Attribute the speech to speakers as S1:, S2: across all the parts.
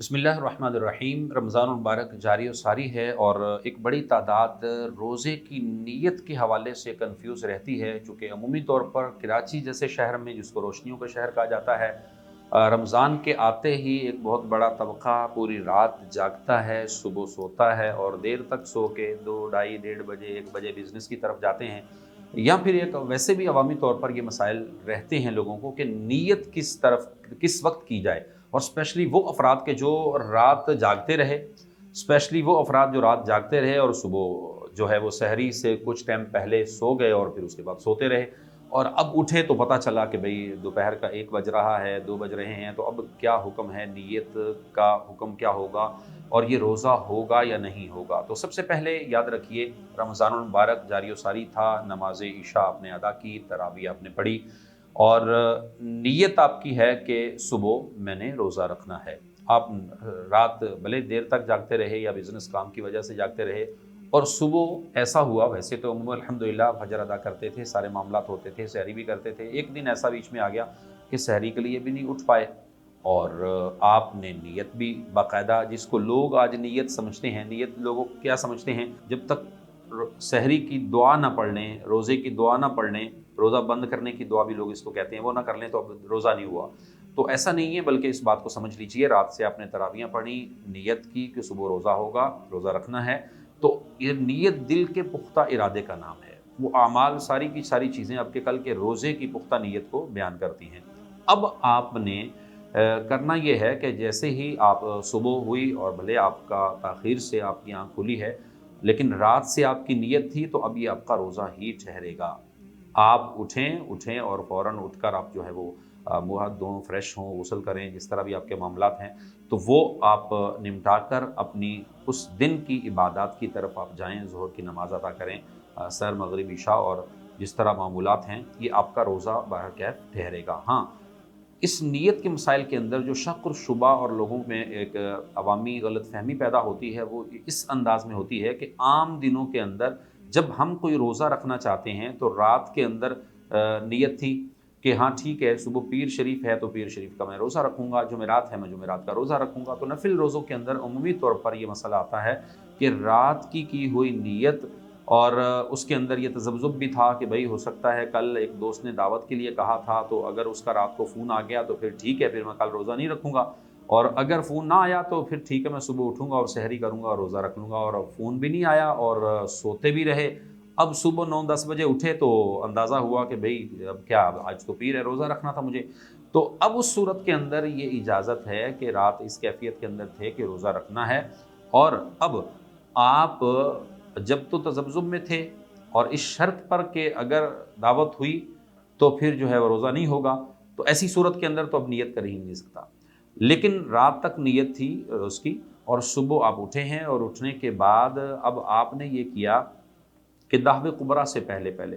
S1: बिस्मिल्लाहिर्रहमानिर्रहीम। रमज़ान मुबारक जारी और सारी है और एक बड़ी तादाद रोज़े की नीयत के हवाले से कंफ्यूज रहती है, चूँकि अमूमी तौर पर कराची जैसे शहर में, जिसको रोशनियों का शहर कहा जाता है, रमज़ान के आते ही एक बहुत बड़ा तबका पूरी रात जागता है, सुबह सोता है और देर तक सो के 2 ढाई डेढ़ बजे 1 बजे बिज़नेस की तरफ जाते हैं। या फिर एक वैसे भी अवामी तौर पर ये मसाइल रहते हैं लोगों को कि नीयत किस तरफ किस वक्त की जाए। और स्पेशली वो अफराद के जो रात जागते रहे, स्पेशली वो अफराद जो रात जागते रहे और सुबह जो है वो सहरी से कुछ टाइम पहले सो गए और फिर उसके बाद सोते रहे, और अब उठे तो पता चला कि भाई दोपहर का 1 बज रहा है, 2 बज रहे हैं, तो अब क्या हुक्म है, नीयत का हुक्म क्या होगा और ये रोज़ा होगा या नहीं होगा। तो सबसे पहले याद रखिए, रमज़ानुल मुबारक जारी और सारी था, नमाज ईशा आपने अदा की, तरावी आपने पढ़ी और नीयत आपकी है कि सुबह मैंने रोज़ा रखना है। आप रात भले देर तक जागते रहे या बिज़नेस काम की वजह से जागते रहे और सुबह ऐसा हुआ, वैसे तो अल्हम्दुलिल्लाह अल्हम्दुलिल्लाह फजर अदा करते थे, सारे मामलात होते थे, सहरी भी करते थे। एक दिन ऐसा बीच में आ गया कि सहरी के लिए भी नहीं उठ पाए और आपने नीयत भी बाकायदा, जिसको लोग आज नीयत समझते हैं, नीयत लोगों क्या समझते हैं, जब तक सहरी की दुआ ना पढ़ लें, रोज़े की दुआ ना पढ़ लें, रोज़ा बंद करने की दुआ भी लोग इसको कहते हैं, वो ना कर लें तो अब रोज़ा नहीं हुआ। तो ऐसा नहीं है, बल्कि इस बात को समझ लीजिए, रात से आपने तरावियाँ पढ़ी, नीयत की कि सुबह रोज़ा होगा, रोज़ा रखना है, तो ये नीयत दिल के पुख्ता इरादे का नाम है। वो आमाल सारी की सारी चीज़ें आपके कल के रोज़े की पुख्ता नीयत को बयान करती हैं। अब आपने करना ये है कि जैसे ही आप सुबह हुई और भले आपका ताख़ीर से आपकी आँख खुली है, लेकिन रात से आपकी नीयत थी, तो अब ये आपका रोज़ा ही ठहरेगा। आप उठें और फ़ौरन उठकर आप जो है वो मुँह हाथ धों, फ्रेश हों, गुस्ल करें, जिस तरह भी आपके मामलात हैं, तो वो आप निपटा कर अपनी उस दिन की इबादत की तरफ आप जाएँ, ज़ोहर की नमाज़ अदा करें, असर, मगरिब, इशा और जिस तरह मामूलात हैं, ये आपका रोज़ा बहरकैफ़ ठहरेगा। हाँ, इस नीयत के मसाइल के अंदर जो शक और शुबा और लोगों में एक अवामी गलतफ़हमी पैदा होती है, वो इस अंदाज़ में होती है कि आम दिनों के अंदर जब हम कोई रोज़ा रखना चाहते हैं, तो रात के अंदर नीयत थी कि हाँ ठीक है, सुबह पीर शरीफ है तो पीर शरीफ का मैं रोज़ा रखूँगा, जुमेरात है मैं जुमेरात का रोज़ा रखूँगा। तो नफ़िल रोज़ों के अंदर अमूमी तौर पर ये मसला आता है कि रात की हुई नीयत और उसके अंदर ये तज़ब्ज़ुब भी था कि भई हो सकता है कल एक दोस्त ने दावत के लिए कहा था, तो अगर उसका रात को फ़ोन आ गया तो फिर ठीक है, फिर मैं कल रोज़ा नहीं रखूँगा, और अगर फ़ोन ना आया तो फिर ठीक है, मैं सुबह उठूँगा और सहरी करूँगा और रोज़ा रख लूँगा। और फ़ोन भी नहीं आया और सोते भी रहे। अब सुबह 9-10 बजे उठे तो अंदाज़ा हुआ कि भई अब क्या, आज तो पीर है, रोज़ा रखना था मुझे। तो अब उस सूरत के अंदर ये इजाज़त है कि रात इस कैफ़ियत के अंदर थे कि रोज़ा रखना है, और अब आप जब तो तज़ब्ज़ुब में थे और इस शर्त पर कि अगर दावत हुई तो फिर जो है वो रोज़ा नहीं होगा, तो ऐसी सूरत के अंदर तो अब नियत कर ही नहीं सकता। लेकिन रात तक नियत थी उसकी, और सुबह आप उठे हैं और उठने के बाद अब आपने ये किया कि दाहवे कुबरा से पहले-पहले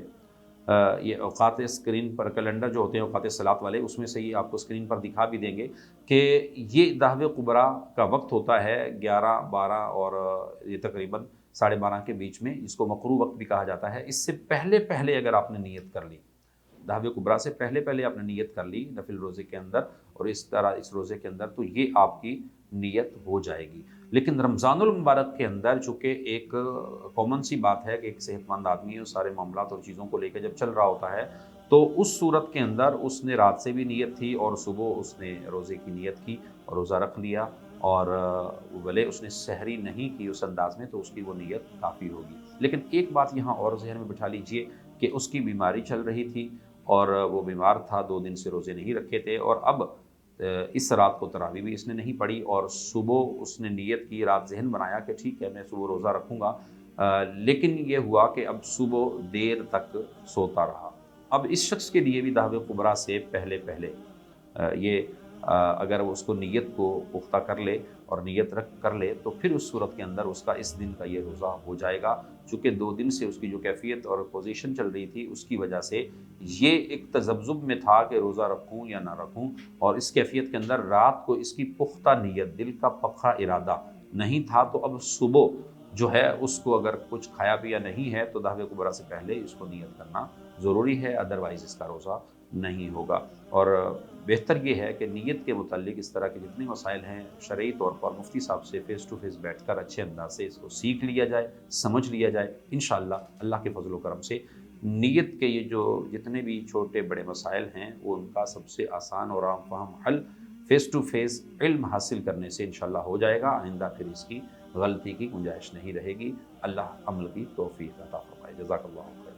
S1: ये औक़ात स्क्रीन पर कैलेंडर जो होते हैं औक़ात सलात वाले, उसमें से ये आपको स्क्रीन पर दिखा भी देंगे कि ये दाहवे कुबरा का वक्त होता है 11-12 और ये तकरीबन साढ़े 12 के बीच में, इसको मकरू वक्त भी कहा जाता है। इससे पहले-पहले अगर आपने नियत कर ली, दाहवे कुबरा से पहले-पहले आपने नियत कर ली नफिल रोज़े के अंदर और इस तरह इस रोज़े के अंदर, तो ये आपकी नियत हो जाएगी। लेकिन रमज़ानुल मुबारक के अंदर चूँकि एक कॉमन सी बात है कि एक सेहतमंद आदमी उस सारे मामलात और चीज़ों को लेकर जब चल रहा होता है, तो उस सूरत के अंदर उसने रात से भी नियत थी और सुबह उसने रोज़े की नियत की और रोज़ा रख लिया, और भले उसने सहरी नहीं की उस अंदाज़ में, तो उसकी वो नियत काफ़ी होगी। लेकिन एक बात यहाँ और ज़हन में बिठा लीजिए कि उसकी बीमारी चल रही थी और वो बीमार था, 2 दिन से रोज़े नहीं रखे थे, और अब इस रात को तरावी भी इसने नहीं पढ़ी और सुबह उसने नियत की, रात ज़हन बनाया कि ठीक है मैं सुबह रोज़ा रखूँगा, लेकिन ये हुआ कि अब सुबह देर तक सोता रहा। अब इस शख्स के लिए भी दाहवे कुबरा से पहले-पहले ये अगर वो उसको नीयत को पुख्ता कर ले और नियत रख कर ले, तो फिर उस सूरत के अंदर उसका इस दिन का ये रोज़ा हो जाएगा। चूँकि 2 दिन से उसकी जो कैफ़ियत और पोज़ीशन चल रही थी, उसकी वजह से ये एक तज़ब्ज़ुब में था कि रोज़ा रखूँ या ना रखूँ, और इस कैफ़ियत के अंदर रात को इसकी पुख्ता नियत, दिल का पक्का इरादा नहीं था। तो अब सुबह जो है उसको अगर कुछ खाया पिया नहीं है, तो दाहवे कुबरा से पहले इसको नियत करना ज़रूरी है, अदरवाइज़ इसका रोज़ा نہیں ہوگا۔ اور بہتر یہ ہے کہ نیت کے متعلق اس طرح کے جتنے مسائل ہیں شرعی طور پر مفتی صاحب سے فیس ٹو فیس بیٹھ کر اچھے انداز سے اس کو سیکھ لیا جائے، سمجھ لیا جائے۔ انشاءاللہ اللہ کے فضل و کرم سے نیت کے یہ جو جتنے بھی چھوٹے بڑے مسائل ہیں وہ ان کا سب سے آسان اور عام فہم حل فیس ٹو فیس علم حاصل کرنے سے انشاءاللہ ہو جائے گا۔ آئندہ پھر اس کی غلطی کی گنجائش نہیں رہے گی۔ اللہ عمل کی توفیق عطا فرمائے۔ جزاک اللہ خیر۔